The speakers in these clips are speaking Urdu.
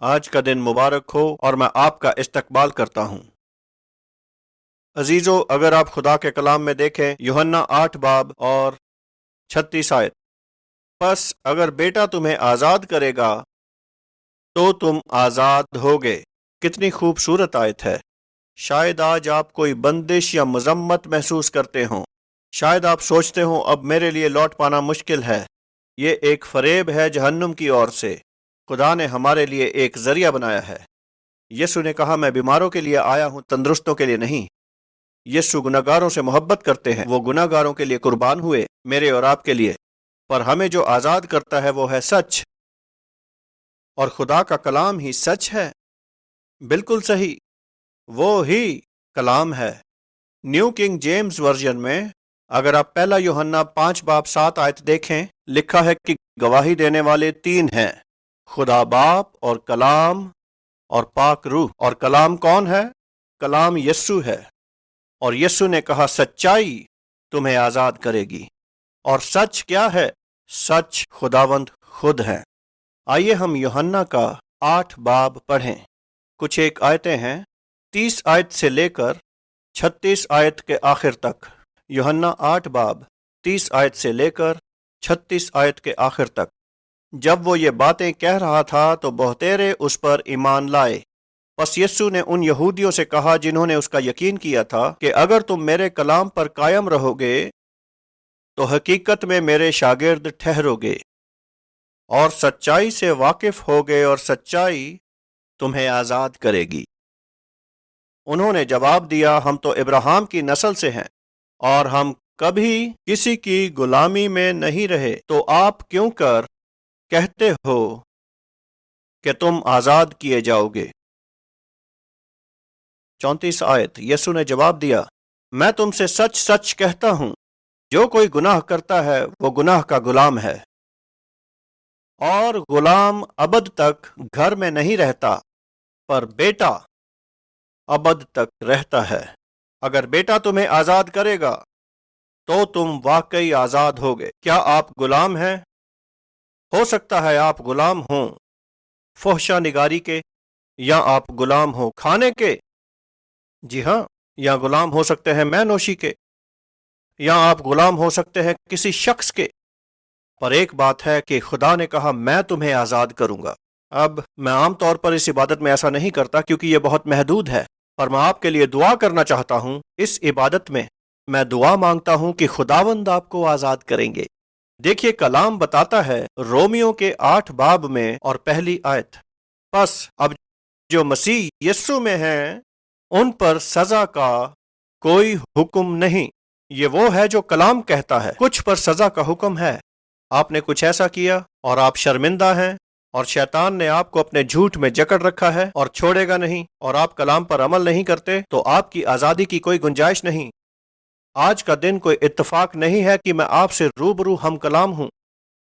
آج کا دن مبارک ہو اور میں آپ کا استقبال کرتا ہوں۔ عزیزو، اگر آپ خدا کے کلام میں دیکھیں یوحنا 8 باب اور 36 آیت، پس اگر بیٹا تمہیں آزاد کرے گا تو تم آزاد ہوگے۔ کتنی خوبصورت آیت ہے۔ شاید آج آپ کوئی بندش یا مذمت محسوس کرتے ہوں، شاید آپ سوچتے ہوں اب میرے لیے لوٹ پانا مشکل ہے۔ یہ ایک فریب ہے جہنم کی اور سے۔ خدا نے ہمارے لیے ایک ذریعہ بنایا ہے۔ یسوع نے کہا میں بیماروں کے لیے آیا ہوں، تندرستوں کے لیے نہیں۔ یسوع گناہگاروں سے محبت کرتے ہیں، وہ گناہگاروں کے لیے قربان ہوئے، میرے اور آپ کے لیے۔ پر ہمیں جو آزاد کرتا ہے وہ ہے سچ، اور خدا کا کلام ہی سچ ہے۔ بالکل صحیح، وہ ہی کلام ہے۔ نیو کنگ جیمز ورژن میں اگر آپ پہلا یوحنا 5 باب 7 آیت دیکھیں، لکھا ہے کہ گواہی دینے والے 3 ہیں، خدا باپ اور کلام اور پاک روح۔ اور کلام کون ہے؟ کلام یسوع ہے۔ اور یسوع نے کہا سچائی تمہیں آزاد کرے گی۔ اور سچ کیا ہے؟ سچ خداوند خود ہے۔ آئیے ہم یوحنا کا 8 باب پڑھیں۔ کچھ ایک آیتیں ہیں 30 آیت سے لے کر 36 آیت کے آخر تک۔ یوحنا 8 باب 30 آیت سے لے کر 36 آیت کے آخر تک۔ جب وہ یہ باتیں کہہ رہا تھا تو بہتیرے اس پر ایمان لائے۔ پس یسوع نے ان یہودیوں سے کہا جنہوں نے اس کا یقین کیا تھا کہ اگر تم میرے کلام پر قائم رہو گے تو حقیقت میں میرے شاگرد ٹھہرو گے اور سچائی سے واقف ہوگے، اور سچائی تمہیں آزاد کرے گی۔ انہوں نے جواب دیا ہم تو ابراہیم کی نسل سے ہیں اور ہم کبھی کسی کی غلامی میں نہیں رہے، تو آپ کیوں کر کہتے ہو کہ تم آزاد کیے جاؤ گے؟ 34 آیت، یسوع نے جواب دیا میں تم سے سچ سچ کہتا ہوں، جو کوئی گناہ کرتا ہے وہ گناہ کا غلام ہے، اور غلام ابد تک گھر میں نہیں رہتا، پر بیٹا ابد تک رہتا ہے۔ اگر بیٹا تمہیں آزاد کرے گا تو تم واقعی آزاد ہوگے۔ کیا آپ غلام ہیں؟ ہو سکتا ہے آپ غلام ہوں فحشا نگاری کے، یا آپ غلام ہوں کھانے کے، جی ہاں، یا غلام ہو سکتے ہیں مے نوشی کے، یا آپ غلام ہو سکتے ہیں کسی شخص کے۔ پر ایک بات ہے کہ خدا نے کہا میں تمہیں آزاد کروں گا۔ اب میں عام طور پر اس عبادت میں ایسا نہیں کرتا کیونکہ یہ بہت محدود ہے، پر میں آپ کے لیے دعا کرنا چاہتا ہوں۔ اس عبادت میں دعا مانگتا ہوں کہ خداوند آپ کو آزاد کریں گے۔ دیکھیے کلام بتاتا ہے رومیو کے 8 باب میں اور پہلی آیت، پس اب جو مسیح یسوع میں ہیں ان پر سزا کا کوئی حکم نہیں۔ یہ وہ ہے جو کلام کہتا ہے، کچھ پر سزا کا حکم ہے۔ آپ نے کچھ ایسا کیا اور آپ شرمندہ ہیں، اور شیطان نے آپ کو اپنے جھوٹ میں جکڑ رکھا ہے اور چھوڑے گا نہیں، اور آپ کلام پر عمل نہیں کرتے، تو آپ کی آزادی کی کوئی گنجائش نہیں۔ آج کا دن کوئی اتفاق نہیں ہے کہ میں آپ سے روبرو ہم کلام ہوں۔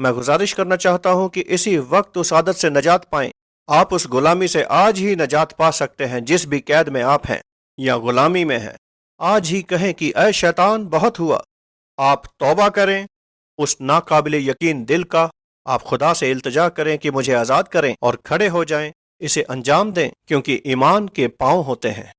میں گزارش کرنا چاہتا ہوں کہ اسی وقت اس عادت سے نجات پائیں۔ آپ اس غلامی سے آج ہی نجات پا سکتے ہیں جس بھی قید میں آپ ہیں یا غلامی میں ہیں۔ آج ہی کہیں کہ اے شیطان بہت ہوا۔ آپ توبہ کریں اس ناقابل یقین دل کا، آپ خدا سے التجا کریں کہ مجھے آزاد کریں، اور کھڑے ہو جائیں، اسے انجام دیں، کیونکہ ایمان کے پاؤں ہوتے ہیں۔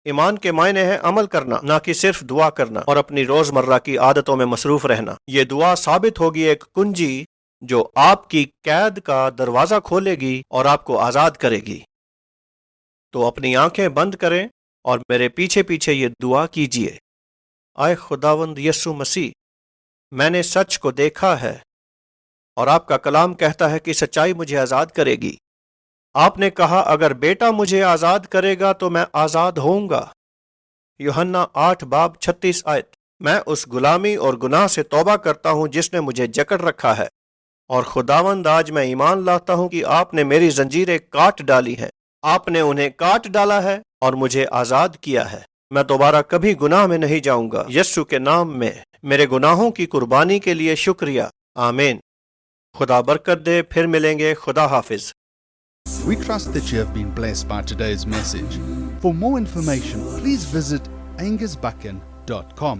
ایمان کے معنی ہے عمل کرنا، نہ کہ صرف دعا کرنا اور اپنی روزمرہ کی عادتوں میں مصروف رہنا۔ یہ دعا ثابت ہوگی ایک کنجی جو آپ کی قید کا دروازہ کھولے گی اور آپ کو آزاد کرے گی۔ تو اپنی آنکھیں بند کریں اور میرے پیچھے پیچھے یہ دعا کیجیے۔ اے خداوند یسوع مسیح، میں نے سچ کو دیکھا ہے، اور آپ کا کلام کہتا ہے کہ سچائی مجھے آزاد کرے گی۔ آپ نے کہا اگر بیٹا مجھے آزاد کرے گا تو میں آزاد ہوں گا۔ یوحنا 8 باب 36 آیت، میں اس غلامی اور گناہ سے توبہ کرتا ہوں جس نے مجھے جکڑ رکھا ہے، اور خداوند آج میں ایمان لاتا ہوں کہ آپ نے میری زنجیریں کاٹ ڈالی ہیں، آپ نے انہیں کاٹ ڈالا ہے اور مجھے آزاد کیا ہے۔ میں دوبارہ کبھی گناہ میں نہیں جاؤں گا۔ یسوع کے نام میں میرے گناہوں کی قربانی کے لیے شکریہ، آمین۔ خدا برکت دے، پھر ملیں گے، خدا حافظ۔ We trust that you have been blessed by today's message. For more information, please visit angusbuchan.com.